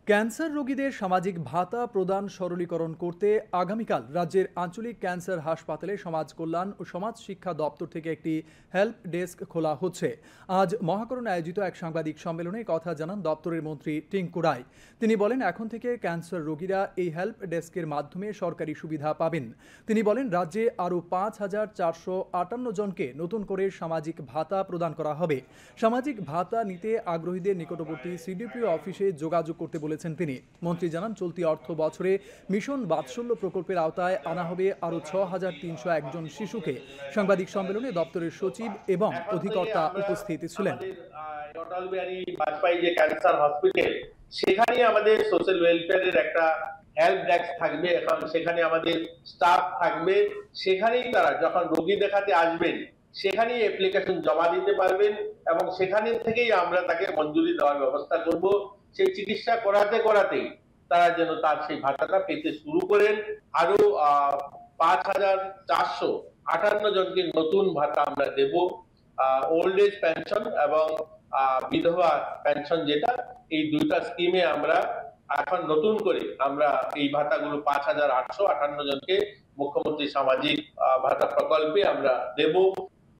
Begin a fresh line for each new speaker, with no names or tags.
Cancer রোগীদের সামাজিক ভাতা প্রদান সরলীকরণ করতে আগামীকাল রাজ্যের আঞ্চলিক ক্যান্সার হাসপাতালে সমাজ কল্যাণ ও সমাজ শিক্ষা দপ্তর থেকে একটি হেল্প ডেস্ক খোলা হচ্ছে। আজ মহাকরণে আয়োজিত এক সাংবাদিক সম্মেলনে কথা জানান দপ্তরের মন্ত্রী টিঙ্কু রায়। তিনি বলেন, এখন থেকে ক্যান্সার রোগীরা এই হেল্প ডেস্কের মাধ্যমে সরকারি সুবিধা পাবেন। তিনি বলেন, রাজ্যে আরও ৫,৪৫৮ জনকে নতুন করে সামাজিক ভাতা প্রদান করা হবে। সামাজিক ভাতা নিতে আগ্রহীদের নিকটবর্তী সিডিপিও অফিসে যোগাযোগ করতে বলেছেন তিনি। মন্ত্রী জানান, চলতি অর্থ বছরে মিশন বাৎসল্য প্রকল্পের আওতায় আনা হবে আরও ৬,৩০১ জন শিশুকে। সাংবাদিক সম্মেলনে দপ্তরের সচিব এবং অধিকর্তা উপস্থিত ছিলেন।
অটল বিহারী বাজপেয়ী যে ক্যান্সার হসপিটাল, সেখানে আমাদের সোশ্যাল ওয়েলফেয়ারের একটা হেল্প ডেস্ক থাকবে। এখন সেখানে আমাদের স্টাফ থাকবে। সেখানেই তারা যখন রোগী দেখাতে আসবেন সেখানেই অ্যাপ্লিকেশন জমা দিতে পারবেন এবং সেখানে থেকেই আমরা তাকে মঞ্জুরি দেওয়ার ব্যবস্থা করব। সেই চিকিৎসা করাতে করাতেই তারা যেন তার সেই ভাতাটা পেতে শুরু করেন। আরো ৫,৪৫৮ জনকে নতুন ভাতা আমরা দেব। ওল্ড এজ পেনশন এবং বিধবা পেনশন, যেটা এই দুইটা স্কিমে আমরা এখন নতুন করে আমরা এই ভাতাগুলো ৫,৮৫৮ জনকে মুখ্যমন্ত্রী সামাজিক ভাতা প্রকল্পে আমরা দেব।